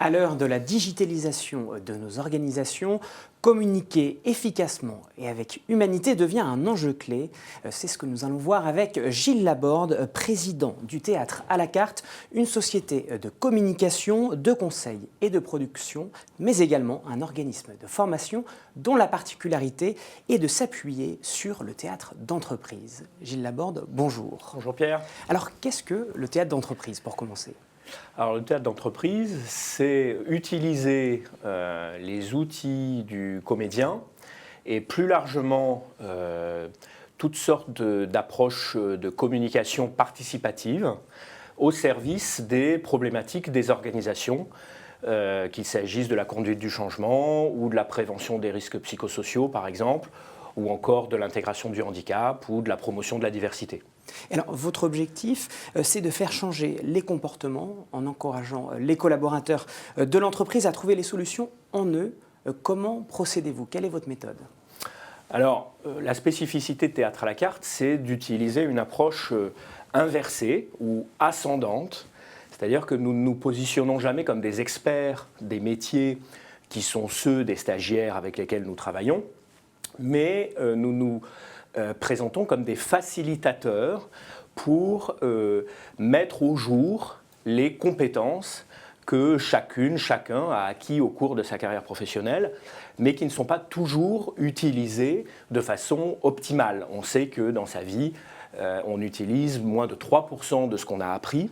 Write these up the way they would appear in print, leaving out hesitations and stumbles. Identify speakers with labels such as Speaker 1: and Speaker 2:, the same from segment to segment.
Speaker 1: À l'heure de la digitalisation de nos organisations, communiquer efficacement et avec humanité devient un enjeu clé. C'est ce que nous allons voir avec Gilles Laborde, président du Théâtre à la carte, une société de communication, de conseil et de production, mais également un organisme de formation dont la particularité est de s'appuyer sur le théâtre d'entreprise. Gilles Laborde, bonjour.
Speaker 2: Bonjour Pierre.
Speaker 1: Alors qu'est-ce que le théâtre d'entreprise pour commencer ?
Speaker 2: Alors le théâtre d'entreprise, c'est utiliser les outils du comédien et plus largement toutes sortes d'approches de communication participative au service des problématiques des organisations, qu'il s'agisse de la conduite du changement ou de la prévention des risques psychosociaux par exemple, ou encore de l'intégration du handicap ou de la promotion de la diversité.
Speaker 1: Alors, votre objectif, c'est de faire changer les comportements en encourageant les collaborateurs de l'entreprise à trouver les solutions en eux. Comment procédez-vous ? Quelle est votre méthode ?
Speaker 2: Alors, la spécificité de Théâtre à la carte, c'est d'utiliser une approche inversée ou ascendante, c'est-à-dire que nous ne nous positionnons jamais comme des experts des métiers qui sont ceux des stagiaires avec lesquels nous travaillons, mais nous nous présentons comme des facilitateurs pour mettre au jour les compétences que chacun a acquis au cours de sa carrière professionnelle, mais qui ne sont pas toujours utilisées de façon optimale. On sait que dans sa vie, on utilise moins de 3% de ce qu'on a appris.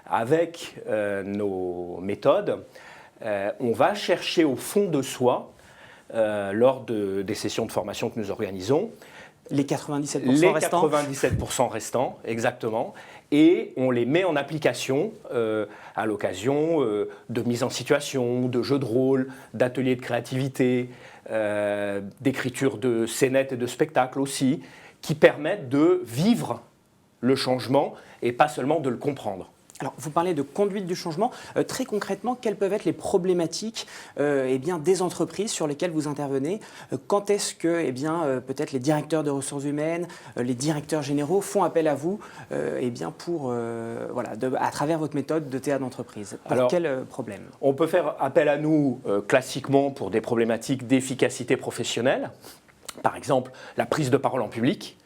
Speaker 2: Avec nos méthodes, on va chercher au fond de soi, lors des sessions de formation que nous organisons,
Speaker 1: les 97% restants.
Speaker 2: Les 97% restants, exactement. Et on les met en application à l'occasion de mise en situation, de jeux de rôle, d'ateliers de créativité, d'écriture de scénettes et de spectacles aussi, qui permettent de vivre le changement et pas seulement de le comprendre.
Speaker 1: Alors, vous parlez de conduite du changement. Très concrètement, quelles peuvent être les problématiques des entreprises sur lesquelles vous intervenez ? Quand est-ce que peut-être les directeurs de ressources humaines, les directeurs généraux font appel à vous à travers votre méthode de théâtre d'entreprise ? Pour quel problème ?
Speaker 2: On peut faire appel à nous classiquement pour des problématiques d'efficacité professionnelle. Par exemple, la prise de parole en public.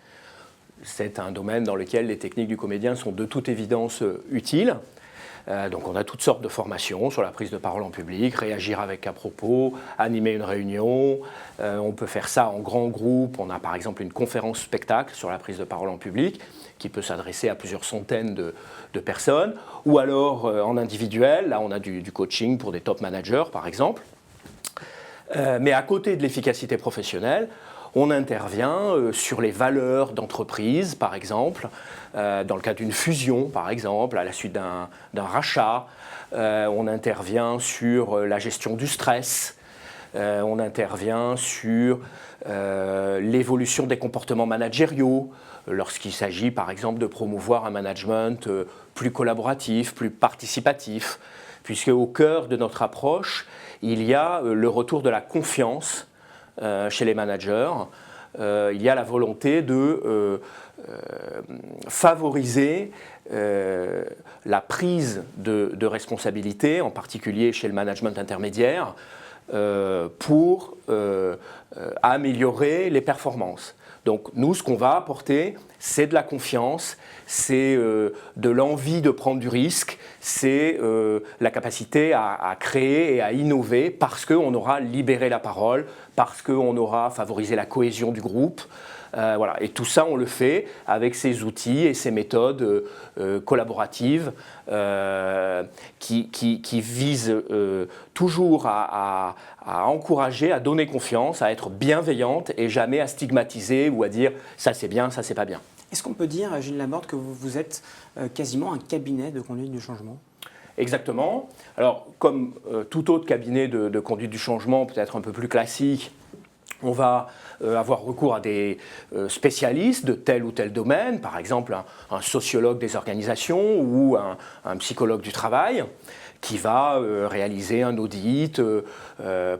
Speaker 2: C'est un domaine dans lequel les techniques du comédien sont de toute évidence utiles. Donc on a toutes sortes de formations sur la prise de parole en public, réagir avec à propos, animer une réunion. On peut faire ça en grand groupe. On a par exemple une conférence spectacle sur la prise de parole en public qui peut s'adresser à plusieurs centaines de personnes. Ou alors en individuel, là on a du coaching pour des top managers par exemple. Mais à côté de l'efficacité professionnelle, on intervient sur les valeurs d'entreprise, par exemple, dans le cas d'une fusion, par exemple, à la suite d'un rachat. On intervient sur la gestion du stress. On intervient sur l'évolution des comportements managériaux, lorsqu'il s'agit, par exemple, de promouvoir un management plus collaboratif, plus participatif, puisque au cœur de notre approche, il y a le retour de la confiance chez les managers, il y a la volonté de favoriser la prise de responsabilité, en particulier chez le management intermédiaire, pour améliorer les performances. Donc nous, ce qu'on va apporter, c'est de la confiance, c'est de l'envie de prendre du risque, c'est la capacité à créer et à innover parce qu'on aura libéré la parole, parce qu'on aura favorisé la cohésion du groupe. Et tout ça, on le fait avec ces outils et ces méthodes collaboratives qui visent toujours à encourager, à donner confiance, à être bienveillante et jamais à stigmatiser ou à dire « ça c'est bien, ça c'est pas bien ».
Speaker 1: Est-ce qu'on peut dire, Gilles Laborde, que vous êtes quasiment un cabinet de conduite du changement ?
Speaker 2: Exactement. Alors, comme tout autre cabinet de conduite du changement, peut-être un peu plus classique, on va avoir recours à des spécialistes de tel ou tel domaine, par exemple un sociologue des organisations ou un psychologue du travail, qui va réaliser un audit,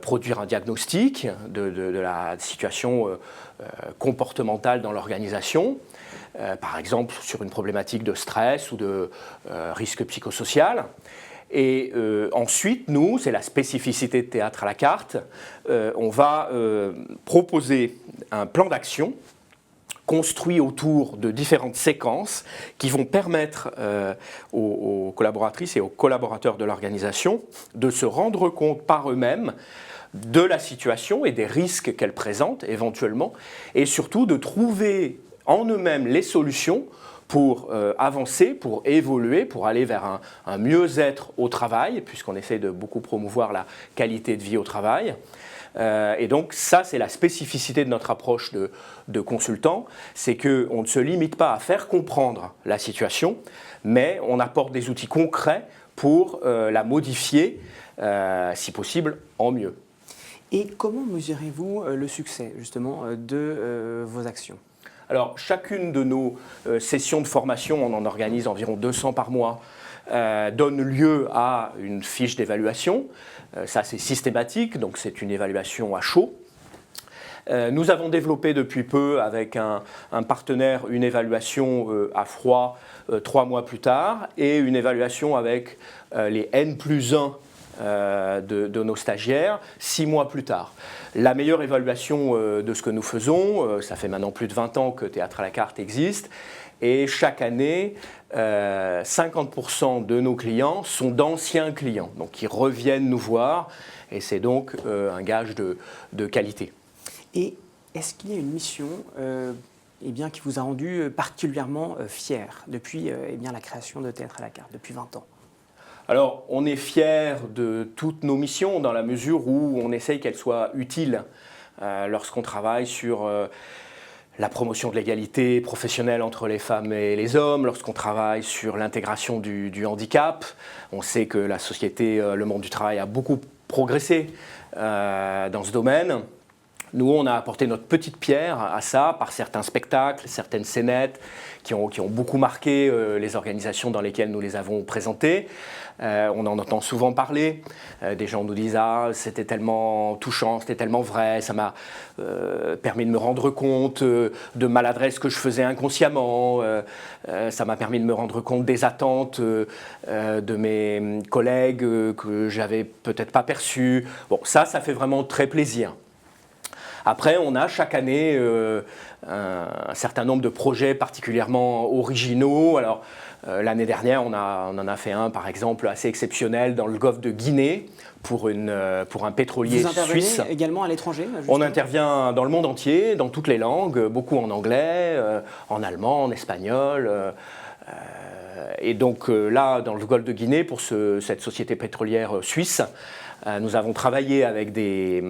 Speaker 2: produire un diagnostic de la situation comportementale dans l'organisation. par exemple sur une problématique de stress ou de risque psychosocial. Et ensuite, nous, c'est la spécificité de Théâtre à la carte, on va proposer un plan d'action construit autour de différentes séquences qui vont permettre aux collaboratrices et aux collaborateurs de l'organisation de se rendre compte par eux-mêmes de la situation et des risques qu'elle présente éventuellement, et surtout de trouver en eux-mêmes les solutions pour avancer, pour évoluer, pour aller vers un mieux-être au travail, puisqu'on essaie de beaucoup promouvoir la qualité de vie au travail. Et donc ça, c'est la spécificité de notre approche de consultant, c'est qu'on ne se limite pas à faire comprendre la situation, mais on apporte des outils concrets pour la modifier, si possible, en mieux.
Speaker 1: Et comment mesurez-vous le succès, justement, de vos actions ?
Speaker 2: Alors, chacune de nos sessions de formation, on en organise environ 200 par mois, donne lieu à une fiche d'évaluation. Ça, c'est systématique, donc c'est une évaluation à chaud. Nous avons développé depuis peu avec un partenaire une évaluation à froid 3 mois plus tard et une évaluation avec les N+1 de nos stagiaires 6 mois plus tard. La meilleure évaluation de ce que nous faisons, ça fait maintenant plus de 20 ans que Théâtre à la carte existe, et chaque année, 50% de nos clients sont d'anciens clients, donc qui reviennent nous voir, et c'est donc un gage de qualité.
Speaker 1: Et est-ce qu'il y a une mission qui vous a rendu particulièrement fier depuis la création de Théâtre à la carte, depuis 20 ans ?
Speaker 2: Alors, on est fiers de toutes nos missions dans la mesure où on essaye qu'elles soient utiles lorsqu'on travaille sur la promotion de l'égalité professionnelle entre les femmes et les hommes, lorsqu'on travaille sur l'intégration du handicap. On sait que la société, le monde du travail a beaucoup progressé dans ce domaine. Nous, on a apporté notre petite pierre à ça par certains spectacles, certaines scénettes qui ont beaucoup marqué les organisations dans lesquelles nous les avons présentées. On en entend souvent parler. Des gens nous disent « Ah, c'était tellement touchant, c'était tellement vrai, ça m'a permis de me rendre compte de maladresses que je faisais inconsciemment, ça m'a permis de me rendre compte des attentes de mes collègues que j'avais peut-être pas perçues. » Bon, ça fait vraiment très plaisir. Après, on a chaque année un certain nombre de projets particulièrement originaux. Alors, l'année dernière, on en a fait un, par exemple, assez exceptionnel dans le golfe de Guinée pour un pétrolier suisse.
Speaker 1: Vous intervenez également à l'étranger ?
Speaker 2: On intervient dans le monde entier, dans toutes les langues, beaucoup en anglais, en allemand, en espagnol. Et donc là, dans le golfe de Guinée, pour cette société pétrolière suisse, nous avons travaillé avec des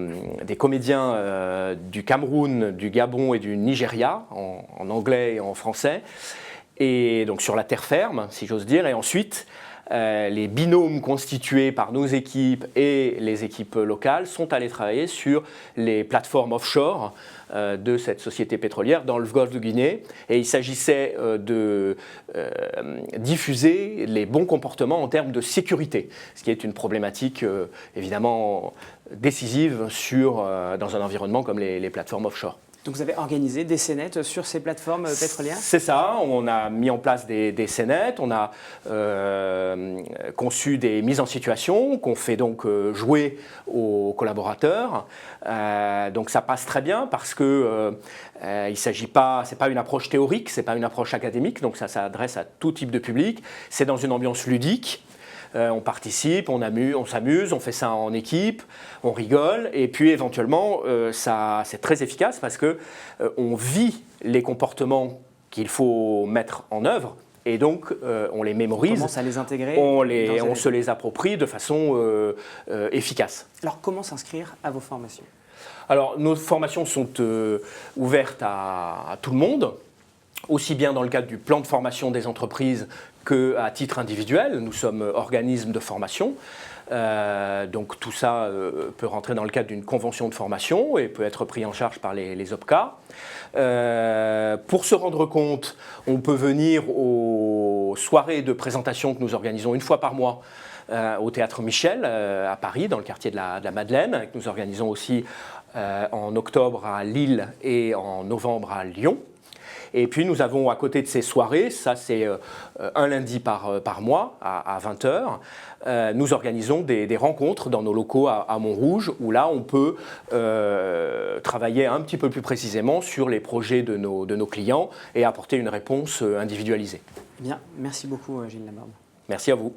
Speaker 2: comédiens du Cameroun, du Gabon et du Nigeria, en anglais et en français, et donc sur la terre ferme, si j'ose dire. Et ensuite, les binômes constitués par nos équipes et les équipes locales sont allés travailler sur les plateformes offshore de cette société pétrolière dans le golfe de Guinée. Et il s'agissait de diffuser les bons comportements en termes de sécurité, ce qui est une problématique évidemment décisive dans un environnement comme les plateformes offshore.
Speaker 1: Donc vous avez organisé des scénettes sur ces plateformes pétrolières ?
Speaker 2: C'est ça, on a mis en place des scénettes, on a conçu des mises en situation qu'on fait donc jouer aux collaborateurs. Donc ça passe très bien parce que il s'agit pas, c'est pas une approche théorique, c'est pas une approche académique, donc ça s'adresse à tout type de public. C'est dans une ambiance ludique. On participe, on s'amuse, on fait ça en équipe, on rigole, et puis éventuellement, c'est très efficace parce qu'on vit les comportements qu'il faut mettre en œuvre, et donc on les mémorise, on
Speaker 1: commence à les intégrer,
Speaker 2: on se les approprie de façon efficace.
Speaker 1: Alors comment s'inscrire à vos formations ?
Speaker 2: Alors nos formations sont ouvertes à tout le monde, aussi bien dans le cadre du plan de formation des entreprises qu'à titre individuel. Nous sommes organisme de formation. Donc tout ça peut rentrer dans le cadre d'une convention de formation et peut être pris en charge par les OPCA. Pour se rendre compte, on peut venir aux soirées de présentation que nous organisons une fois par mois au Théâtre Michel à Paris, dans le quartier de la Madeleine, que nous organisons aussi en octobre à Lille et en novembre à Lyon. Et puis nous avons à côté de ces soirées, ça c'est un lundi par mois à 20h, nous organisons des rencontres dans nos locaux à Montrouge où là on peut travailler un petit peu plus précisément sur les projets de nos clients et apporter une réponse individualisée.
Speaker 1: Bien, merci beaucoup Gilles Laborde.
Speaker 2: Merci à vous.